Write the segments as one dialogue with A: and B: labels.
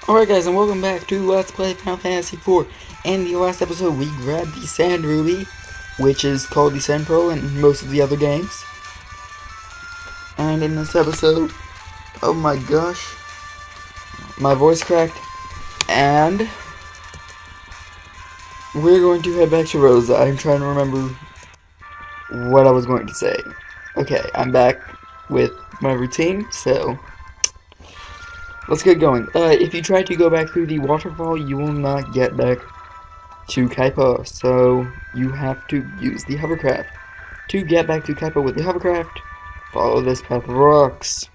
A: Alright guys, and welcome back to Let's Play Final Fantasy IV. In the last episode, we grabbed the Sand Ruby, which is called the Sand Pearl in most of the other games. And in this episode, oh my gosh, my voice cracked, and we're going to head back to Rosa. I'm trying to remember what I was going to say. Okay, I'm back with my routine, so let's get going. If you try to go back through the waterfall, you will not get back to Kaipa, so you have to use the hovercraft. To get back to Kaipa with the hovercraft, follow this path of rocks.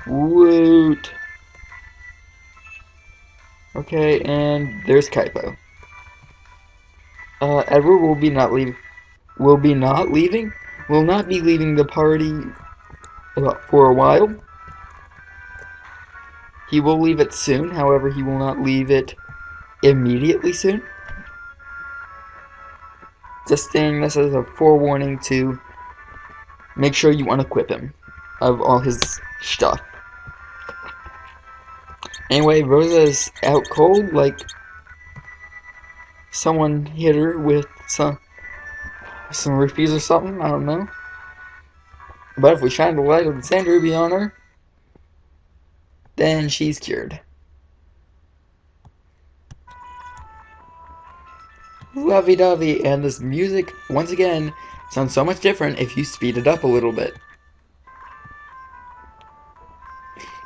A: Woot! Okay, and there's Kaipa. Edward will not be leaving the party for a while. He will leave it soon, however, he will not leave it immediately soon. Just saying this as a forewarning to make sure you unequip him of all his stuff. Anyway, Rosa is out cold, like someone hit her with some roofies or something, I don't know. But if we shine the light of the Sand Ruby on her, then she's cured. Lovey-dovey, and this music, once again, sounds so much different if you speed it up a little bit.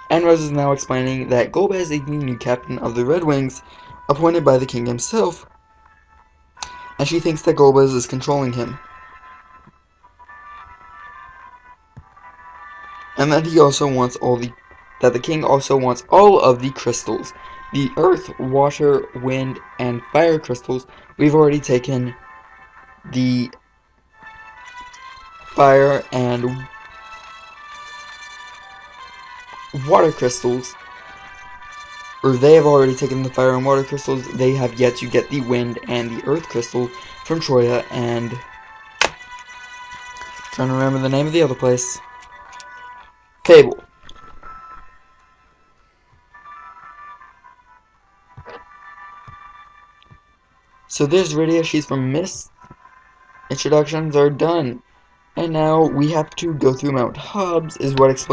A: And Rose is now explaining that Golbez is the new captain of the Red Wings, appointed by the king himself, and she thinks that Golbez is controlling him. And that he also wants that the king also wants all of the crystals. The earth, water, wind, and fire crystals. We've already taken the fire and water crystals, or they have already taken the fire and water crystals. They have yet to get the wind and the earth crystal from Troya, and trying to remember the name of the other place. Fable. So there's Rydia, she's from Mist. Introductions are done. And now we have to go through Mount Hobbs, is what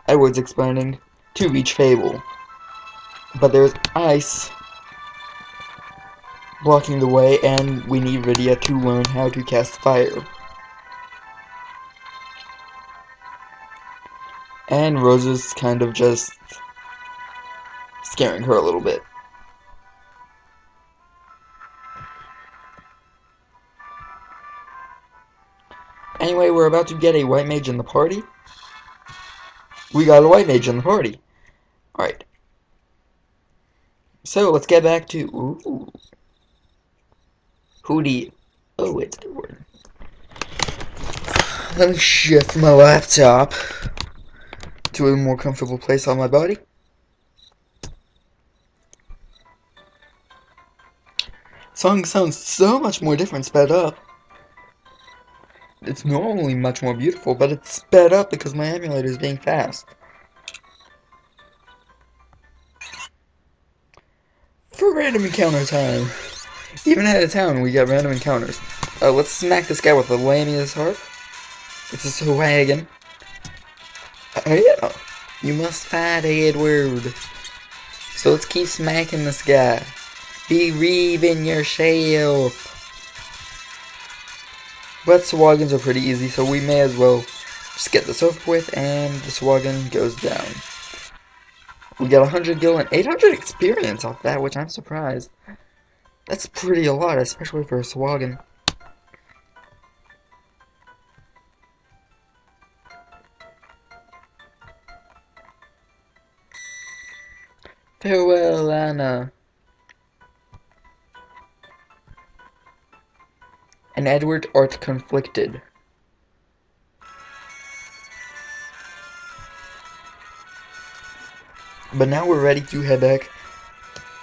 A: Edward's explaining, to reach Fable. But there's ice blocking the way, and we need Rydia to learn how to cast fire. And Rosa's kind of just scaring her a little bit. Anyway, we're about to get a white mage in the party. We got a white mage in the party. Alright. So, let's get back to... Ooh. Hootie. Oh, it's Edward. Let me shift my laptop to a more comfortable place on my body. Song sounds so much more different sped up. It's normally much more beautiful, but it's sped up because my emulator is being fast. For random encounter time. Even out of town, we got random encounters. Let's smack this guy with the lamiest harp. It's a wagon. Oh yeah, you must fight Edward. So let's keep smacking this guy. Be reaving yourself. But Swagons are pretty easy, so we may as well just get this over with, and the Swagon goes down. We got 100 gil and 800 experience off that, which I'm surprised. That's pretty a lot, especially for a Swagon. Farewell, Anna. And Edward art conflicted. But now we're ready to head back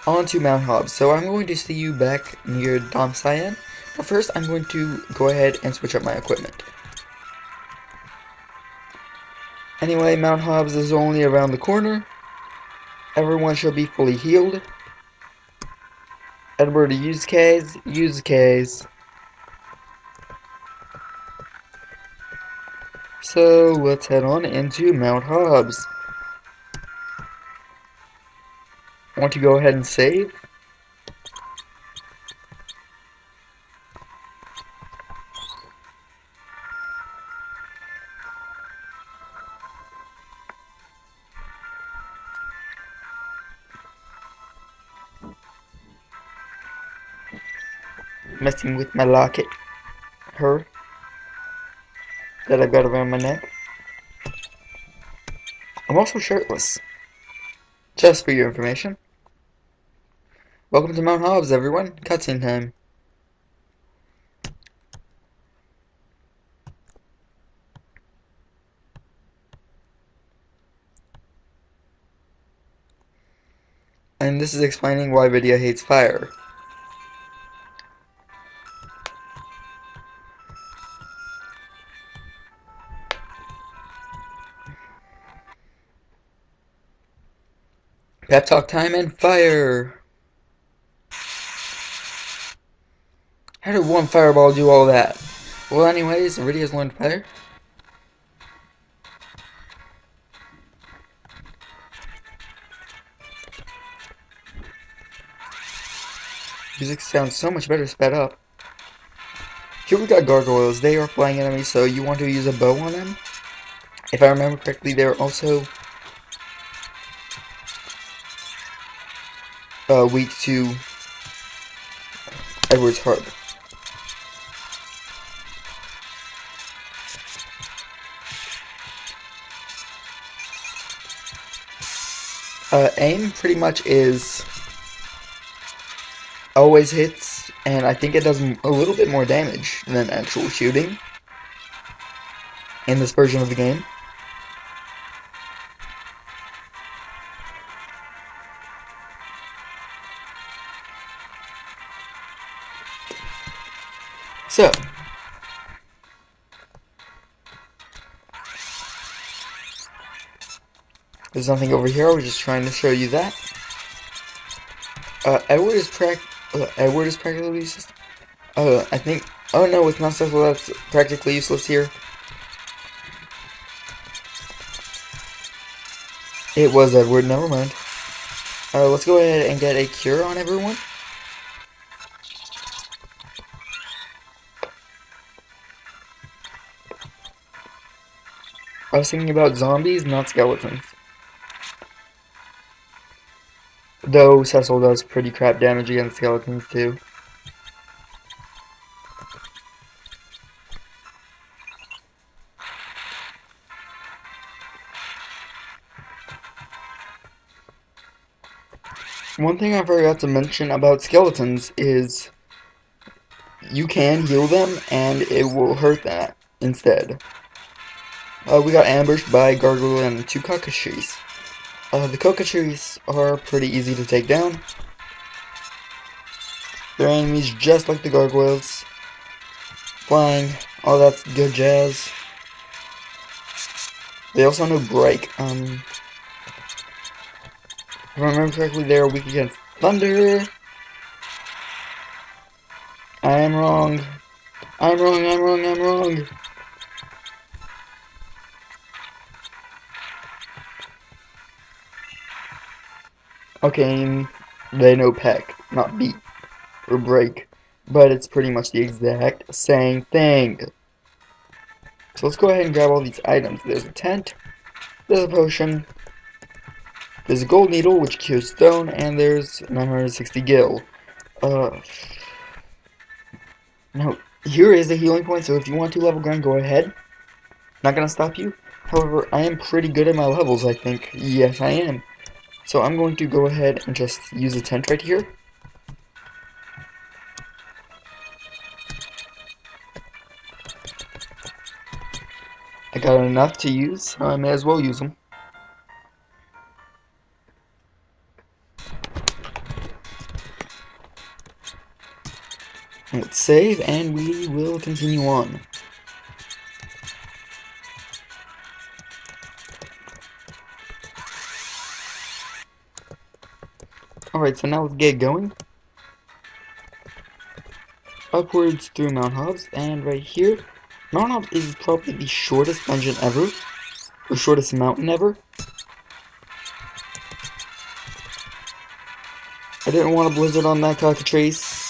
A: onto Mount Hobbs. So I'm going to see you back near Dom Cyan. But first I'm going to go ahead and switch up my equipment. Anyway, Mount Hobbs is only around the corner. Everyone should be fully healed. Edward, use Ks. Use Ks. So let's head on into Mount Hobbs. I want to go ahead and save. Messing with my locket. Her. That I've got around my neck. I'm also shirtless. Just for your information. Welcome to Mount Hobbs, everyone. Cutscene time. And this is explaining why Vidya hates fire. Pep talk time and fire! How did one fireball do all that? Well, anyways, Vidya's learned fire. Music sounds so much better sped up. Here we got gargoyles. They are flying enemies, so you want to use a bow on them? If I remember correctly, they're also weak to Edward's harp. Aim pretty much is always hits, and I think it does a little bit more damage than actual shooting in this version of the game. So, there's nothing over here. I was just trying to show you that. Edward is practically useless. I think. Oh no, it's not successful. That's practically useless here. It was Edward. Never mind. Let's go ahead and get a cure on everyone. I was thinking about zombies, not skeletons. Though Cecil does pretty crap damage against skeletons too. One thing I forgot to mention about skeletons is you can heal them and it will hurt that instead. We got ambushed by Gargoyle and two Kakashis. The Kakashis are pretty easy to take down. They're enemies just like the Gargoyles. Flying, all that good jazz. They also know Break. If I remember correctly, they are weak against Thunder. I am wrong. I'm wrong, I'm wrong, I'm wrong. Okay, they know Peck, not Beat or Break, but it's pretty much the exact same thing. So let's go ahead and grab all these items. There's a tent, there's a potion, there's a gold needle which cures stone, and there's 960 gil. Now, here is a healing point, so if you want to level grind, go ahead. Not gonna stop you. However, I am pretty good at my levels, I think. Yes, I am. So I'm going to go ahead and just use a tent right here. I got enough to use, so I may as well use them. Let's save, and we will continue on. Alright, so now let's get going. Upwards through Mount Hobbs, and right here. Mount Hobbs is probably the shortest dungeon ever, or shortest mountain ever. I didn't want a blizzard on that cockatrice.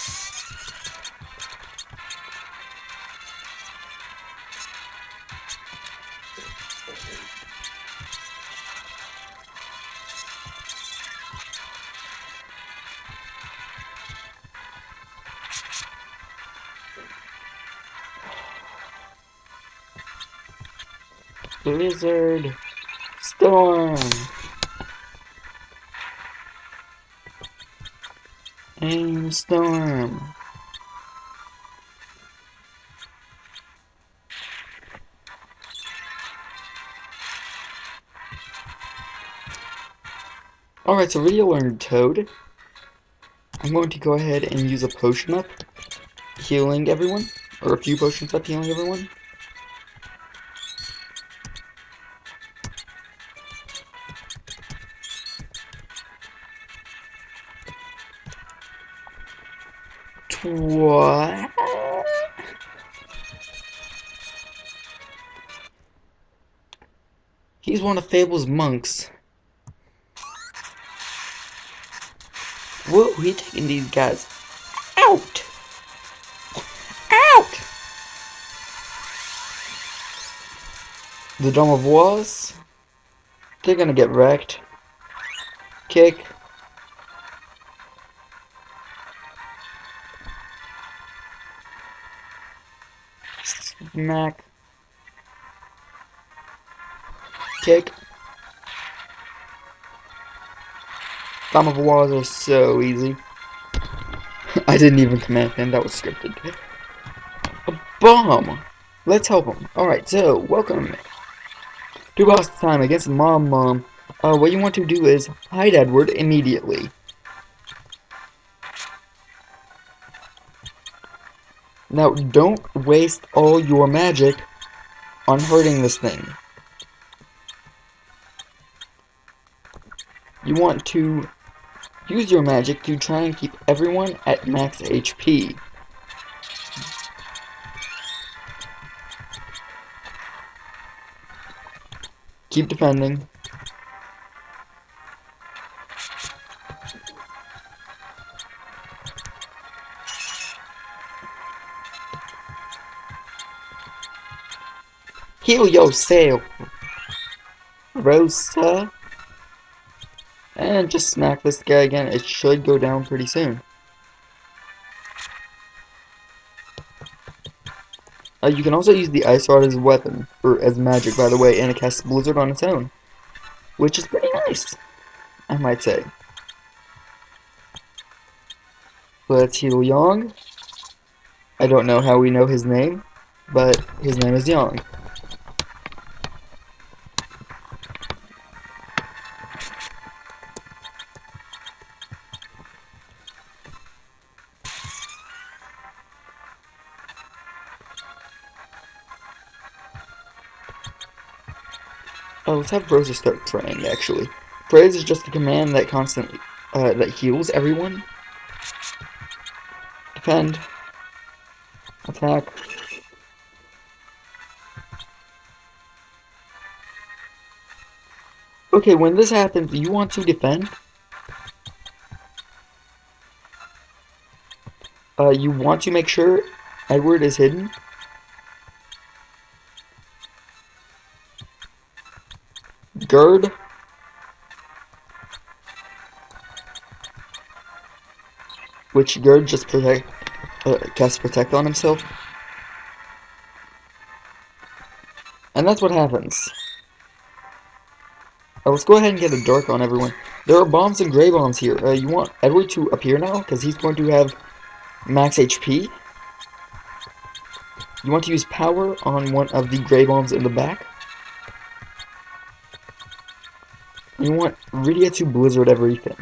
A: Blizzard. Storm. Aim storm. Alright, so video learned Toad. I'm going to go ahead and use a potion up, healing everyone, or a few potions up, healing everyone. What? He's one of Fable's monks. Whoa, he's taking these guys out! Out! The Dome of Walls. They're gonna get wrecked. Kick. Smack. Kick. Dome of Walls are so easy. I didn't even command him, that was scripted. A bomb! Let's help him. Alright, so, welcome to boss time against Mom. What you want to do is hide Edward immediately. Now, don't waste all your magic on hurting this thing. You want to use your magic to try and keep everyone at max HP. Keep defending. Heal yourself, Rosa. And just smack this guy again. It should go down pretty soon. You can also use the Ice Rod as a weapon, or as magic, by the way, and it casts Blizzard on its own, which is pretty nice, I might say. Let's heal Yang. I don't know how we know his name, but his name is Yang. Oh, let's have Rosa start praying, actually. Praise is just a command that constantly, that heals everyone. Defend. Attack. Okay, when this happens, you want to defend. You want to make sure Edward is hidden. Gird. Which Gird just casts Protect on himself. And that's what happens. Let's go ahead and get a dark on everyone. There are bombs and gray bombs here. You want Edward to appear now, because he's going to have max HP. You want to use power on one of the gray bombs in the back. You want Rydia to Blizzard everything.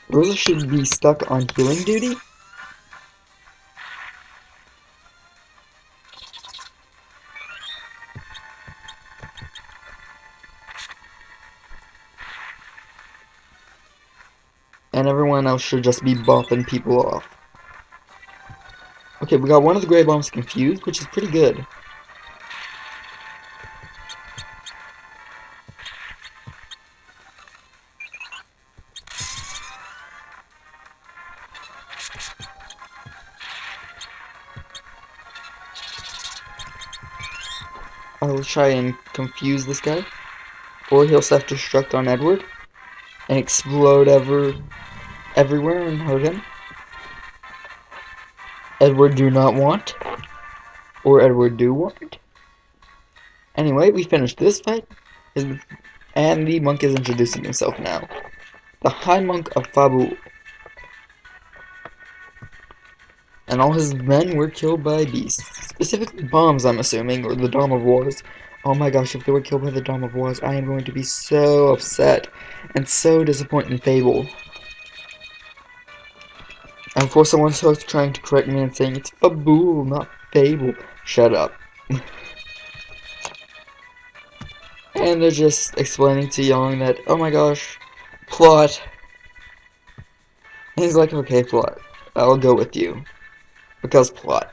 A: Rosa should be stuck on healing duty. and everyone else should just be bopping people off. Okay, we got one of the gray bombs confused, which is pretty good. I'll try and confuse this guy, or he'll self-destruct on Edward and explode everywhere and hurt him. Edward do not want, or Edward do want. Anyway, we finished this fight, and the monk is introducing himself now. The High Monk of Fabu. And all his men were killed by beasts. Specifically bombs, I'm assuming, or the Dom of Wars. Oh my gosh, if they were killed by the Dom of Wars, I am going to be so upset and so disappointed in Fable. And of course someone's trying to correct me and saying it's Fabu, not Fable. Shut up. And they're just explaining to Young that, oh my gosh, plot. And he's like, okay, plot, I'll go with you. Because plot.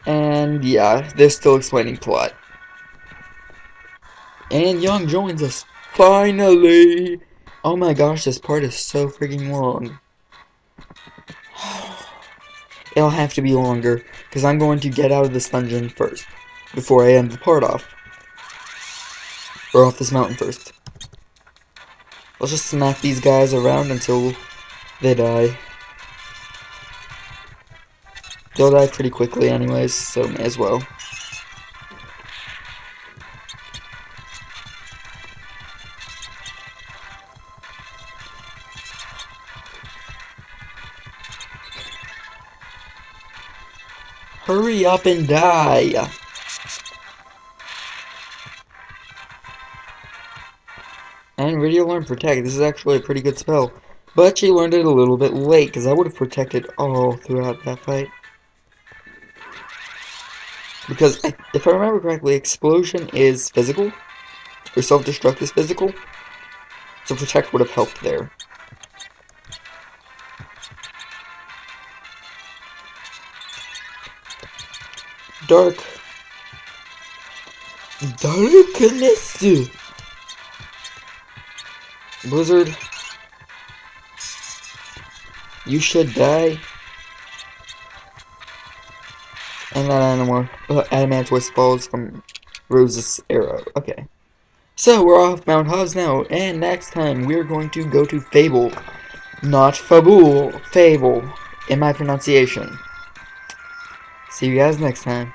A: And yeah, they're still explaining plot. And Young joins us. Finally! Oh my gosh, this part is so freaking long. It'll have to be longer, because I'm going to get out of this dungeon first, before I end the part off. Or off this mountain first. Let's just smack these guys around until they die. They'll die pretty quickly anyways, so may as well. Hurry up and die! And Radio Alarm Protect, this is actually a pretty good spell. But she learned it a little bit late, because I would have protected all throughout that fight. Because, if I remember correctly, Explosion is physical, or Self-Destruct is physical, so Protect would have helped there. Darkness! Blizzard, you should die. And that Adamantoise falls from Rose's arrow. Okay. So, we're off Mount Hobbs now, and next time we're going to go to Fable. Not Fabul, Fable, in my pronunciation. See you guys next time.